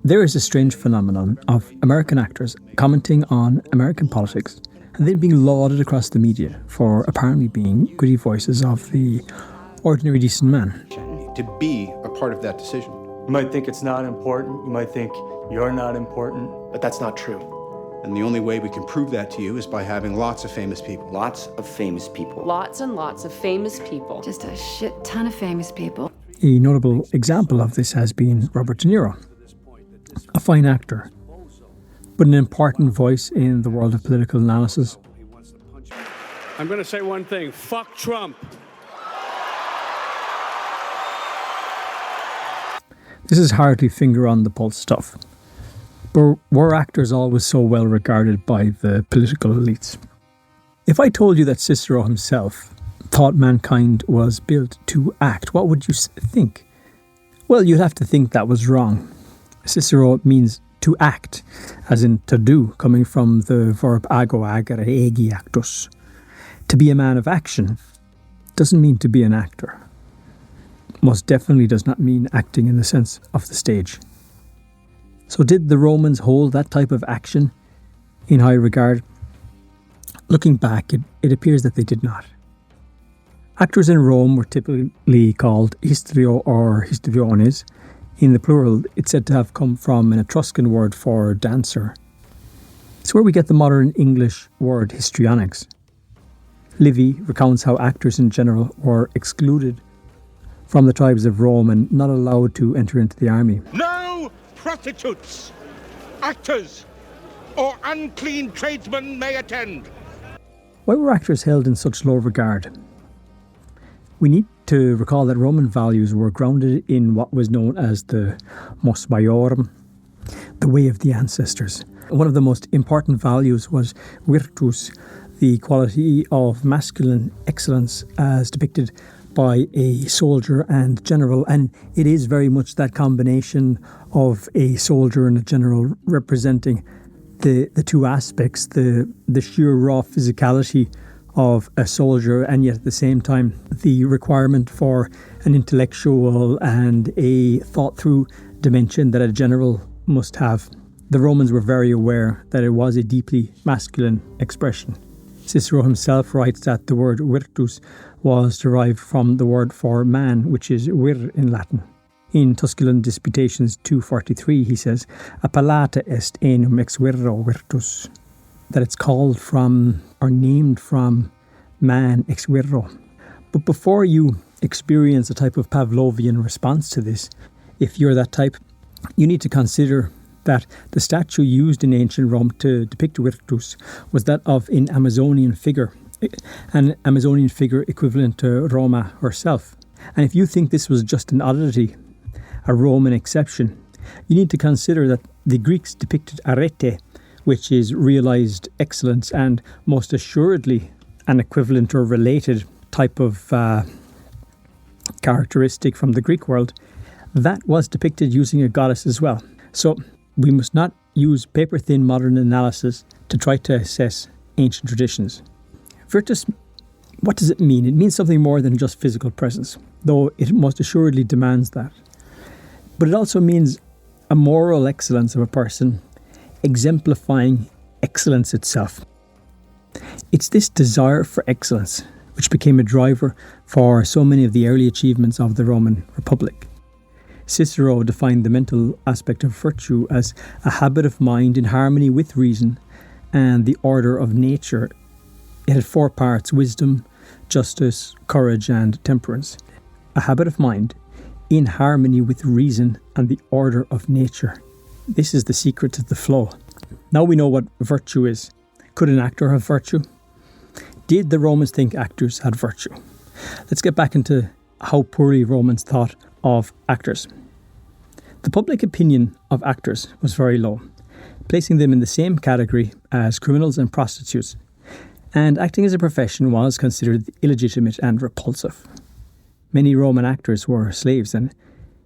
There is a strange phenomenon of American actors commenting on American politics and then being lauded across the media for apparently being gritty voices of the ordinary decent man. To be a part of that decision. You might think it's not important, you might think you're not important, but that's not true. And the only way we can prove that to you is by having lots of famous people. Lots of famous people. Lots and lots of famous people. Just a shit ton of famous people. A notable example of this has been Robert De Niro, a fine actor, but an important voice in the world of political analysis. I'm going to say one thing, fuck Trump. This is hardly finger on the pulse stuff. But were actors always so well regarded by the political elites? If I told you that Cicero himself thought mankind was built to act, what would you think? Well, you'd have to think that was wrong. Cicero means to act, as in to do, coming from the verb ago agere egi actus. To be a man of action doesn't mean to be an actor. Most definitely does not mean acting in the sense of the stage. So did the Romans hold that type of action in high regard? Looking back, it appears that they did not. Actors in Rome were typically called histrio or histriones. In the plural, it's said to have come from an Etruscan word for dancer. It's where we get the modern English word histrionics. Livy recounts how actors in general were excluded from the tribes of Rome and not allowed to enter into the army. No prostitutes, actors, or unclean tradesmen may attend. Why were actors held in such low regard? We need to recall that Roman values were grounded in what was known as the mos maiorum, the way of the ancestors. One of the most important values was virtus, the quality of masculine excellence as depicted by a soldier and general, and it is very much that combination of a soldier and a general representing the two aspects, the sheer raw physicality of a soldier, and yet at the same time the requirement for an intellectual and a thought-through dimension that a general must have. The Romans were very aware that it was a deeply masculine expression. Cicero himself writes that the word virtus was derived from the word for man, which is vir in Latin. In Tusculan Disputations 243, he says, "Appellata est enum ex virro virtus," that it's called from or named from man ex virro. But before you experience a type of Pavlovian response to this, if you're that type, you need to consider that the statue used in ancient Rome to depict virtus was that of an Amazonian figure equivalent to Roma herself. And if you think this was just an oddity, a Roman exception, you need to consider that the Greeks depicted arete, which is realized excellence, and most assuredly an equivalent or related type of characteristic from the Greek world, that was depicted using a goddess as well. So we must not use paper-thin modern analysis to try to assess ancient traditions. Virtus, what does it mean? It means something more than just physical presence, though it most assuredly demands that. But it also means a moral excellence of a person, exemplifying excellence itself. It's this desire for excellence which became a driver for so many of the early achievements of the Roman Republic. Cicero defined the mental aspect of virtue as a habit of mind in harmony with reason and the order of nature. It had 4 parts: wisdom, justice, courage, and temperance. A habit of mind in harmony with reason and the order of nature. This is the secret to the flow. Now we know what virtue is. Could an actor have virtue? Did the Romans think actors had virtue? Let's get back into how poorly Romans thought of actors. The public opinion of actors was very low, placing them in the same category as criminals and prostitutes, and acting as a profession was considered illegitimate and repulsive. Many Roman actors were slaves, and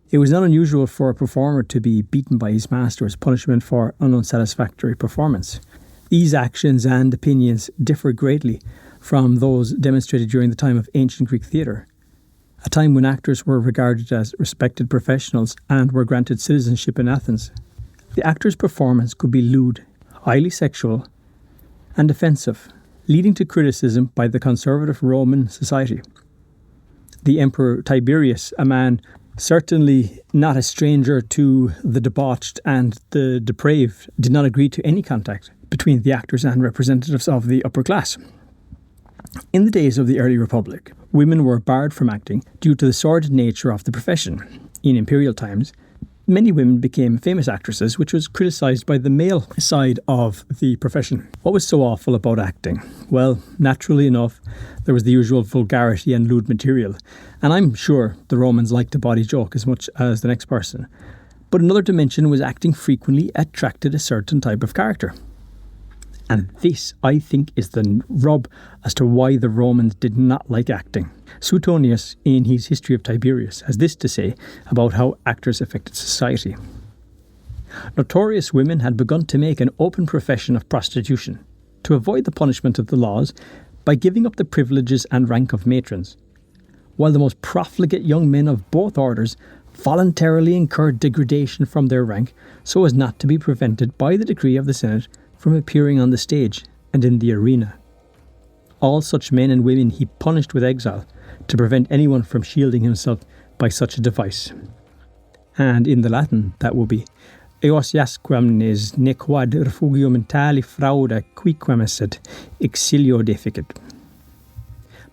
it was not unusual for a performer to be beaten by his master as punishment for an unsatisfactory performance. These actions and opinions differ greatly from those demonstrated during the time of ancient Greek theatre, a time when actors were regarded as respected professionals and were granted citizenship in Athens. The actor's performance could be lewd, highly sexual, and offensive, leading to criticism by the conservative Roman society. The Emperor Tiberius, a man certainly not a stranger to the debauched and the depraved, did not agree to any contact between the actors and representatives of the upper class. In the days of the early Republic, women were barred from acting due to the sordid nature of the profession. In imperial times, many women became famous actresses, which was criticised by the male side of the profession. What was so awful about acting? Well, naturally enough, there was the usual vulgarity and lewd material, and I'm sure the Romans liked a bawdy joke as much as the next person. But another dimension was acting frequently attracted a certain type of character. And this, I think, is the rub as to why the Romans did not like acting. Suetonius, in his History of Tiberius, has this to say about how actors affected society. Notorious women had begun to make an open profession of prostitution to avoid the punishment of the laws by giving up the privileges and rank of matrons, while the most profligate young men of both orders voluntarily incurred degradation from their rank so as not to be prevented by the decree of the Senate from appearing on the stage and in the arena. All such men and women he punished with exile to prevent anyone from shielding himself by such a device. And in the Latin, that will be Eosiasquam nes nequad refugio mentali frauda quiquam esset exilio deficit.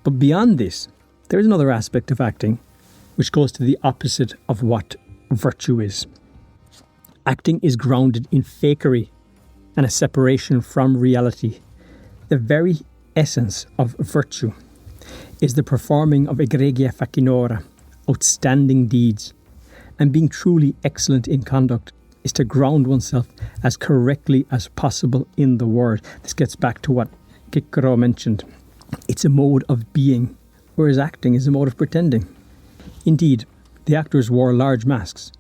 But beyond this, there is another aspect of acting which goes to the opposite of what virtue is. Acting is grounded in fakery and a separation from reality. The very essence of virtue is the performing of egregia facinora, outstanding deeds, and being truly excellent in conduct is to ground oneself as correctly as possible in the word. This gets back to what Cicero mentioned. It's a mode of being, whereas acting is a mode of pretending. Indeed, the actors wore large masks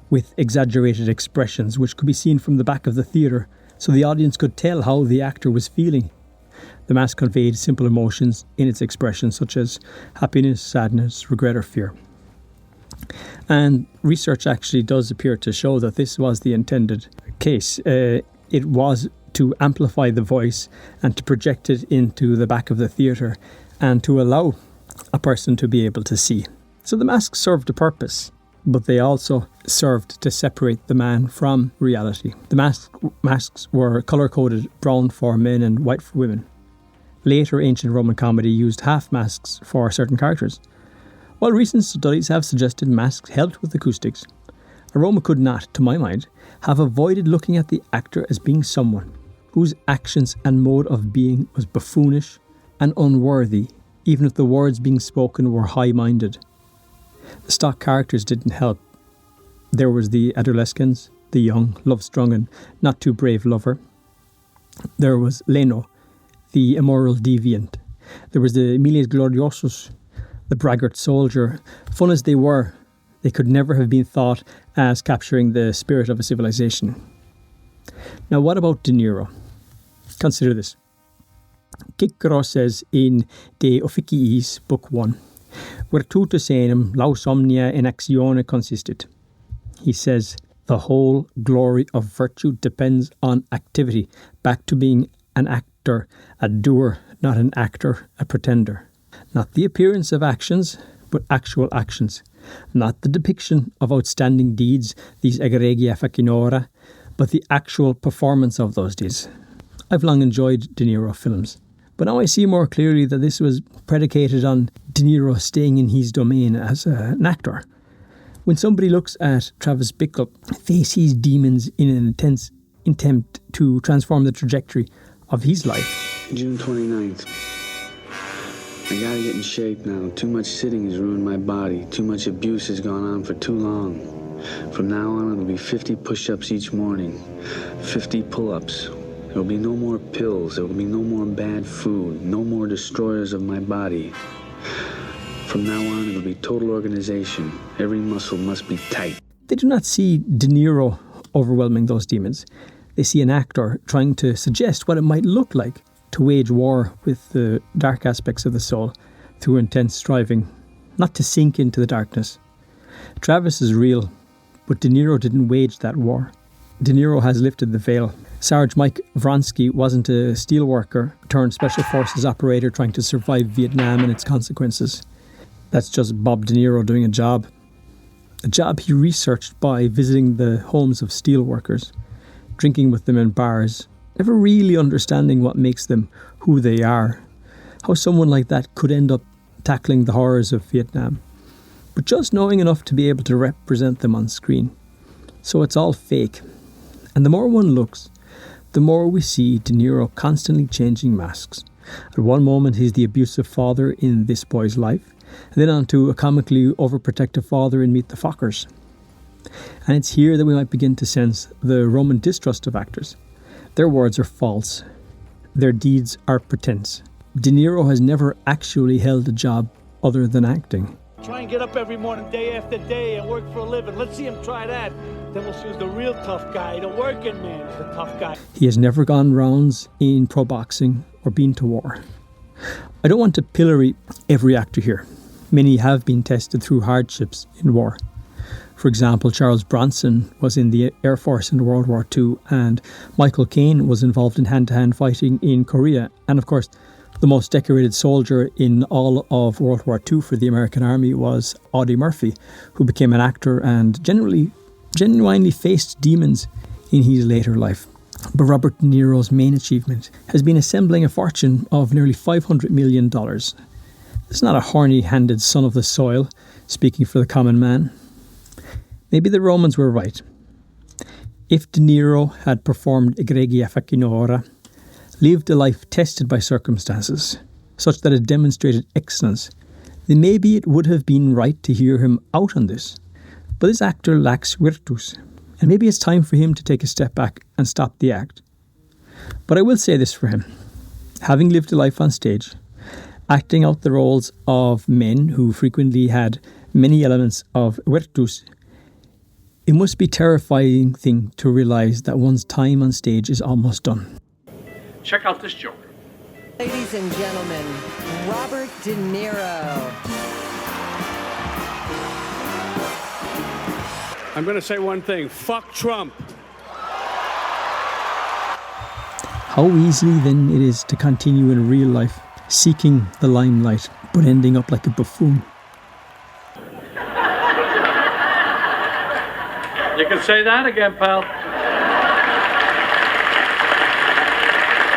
with exaggerated expressions which could be seen from the back of the theatre, so the audience could tell how the actor was feeling. The mask conveyed simple emotions in its expression, such as happiness, sadness, regret, or fear. And research actually does appear to show that this was the intended case. It was to amplify the voice and to project it into the back of the theatre and to allow a person to be able to see. So the masks served a purpose, but they also served to separate the man from reality. The masks were colour-coded, brown for men and white for women. Later ancient Roman comedy used half masks for certain characters. While recent studies have suggested masks helped with acoustics, a Roman could not, to my mind, have avoided looking at the actor as being someone whose actions and mode of being was buffoonish and unworthy, even if the words being spoken were high-minded. The stock characters didn't help. There was the adolescens, the young, love-strung and not too brave lover. There was Leno, the immoral deviant. There was the Miles Gloriosus, the braggart soldier. Fun as they were, they could never have been thought as capturing the spirit of a civilization. Now, what about De Niro? Consider this. Cicero says in De Officiis, Book 1, Virtutus enim laus omnia in actione consistit. He says, the whole glory of virtue depends on activity, back to being an actor, a doer, not an actor, a pretender. Not the appearance of actions, but actual actions. Not the depiction of outstanding deeds, these egregia facinora, but the actual performance of those deeds. I've long enjoyed De Niro films, but now I see more clearly that this was predicated on De Niro staying in his domain as an actor. When somebody looks at Travis Bickle face his demons in an intense attempt to transform the trajectory of his life. June 29th. I gotta get in shape now. Too much sitting has ruined my body. Too much abuse has gone on for too long. From now on, it'll be 50 push-ups each morning, 50 pull-ups. There'll be no more pills. There will be no more bad food. No more destroyers of my body. From now on, it'll be total organization. Every muscle must be tight. They do not see De Niro overwhelming those demons. They see an actor trying to suggest what it might look like to wage war with the dark aspects of the soul through intense striving, not to sink into the darkness. Travis is real, but De Niro didn't wage that war. De Niro has lifted the veil. Sarge Mike Vronsky wasn't a steelworker turned special forces operator trying to survive Vietnam and its consequences. That's just Bob De Niro doing a job he researched by visiting the homes of steelworkers, drinking with them in bars, never really understanding what makes them who they are, how someone like that could end up tackling the horrors of Vietnam, but just knowing enough to be able to represent them on screen. So it's all fake. And the more one looks, the more we see De Niro constantly changing masks. At one moment he's the abusive father in This Boy's Life, and then on to a comically overprotective father in Meet the Fockers. And it's here that we might begin to sense the Roman distrust of actors. Their words are false. Their deeds are pretense. De Niro has never actually held a job other than acting. Try and get up every morning, day after day, and work for a living. Let's see him try that. Then we'll choose the real tough guy. The working man is the tough guy. He has never gone rounds in pro boxing or been to war. I don't want to pillory every actor here. Many have been tested through hardships in war. For example, Charles Bronson was in the Air Force in World War II, and Michael Caine was involved in hand-to-hand fighting in Korea. And of course, the most decorated soldier in all of World War II for the American Army was Audie Murphy, who became an actor and genuinely faced demons in his later life. But Robert De Niro's main achievement has been assembling a fortune of nearly $500 million. It's not a horny-handed son of the soil, speaking for the common man. Maybe the Romans were right. If De Niro had performed egregia facinora, lived a life tested by circumstances, such that it demonstrated excellence, then maybe it would have been right to hear him out on this. But this actor lacks virtus, and maybe it's time for him to take a step back and stop the act. But I will say this for him. Having lived a life on stage, acting out the roles of men who frequently had many elements of virtus, it must be a terrifying thing to realise that one's time on stage is almost done. Check out this joke. Ladies and gentlemen, Robert De Niro. I'm going to say one thing. Fuck Trump. How easy then it is to continue in real life, seeking the limelight, but ending up like a buffoon. You can say that again, pal.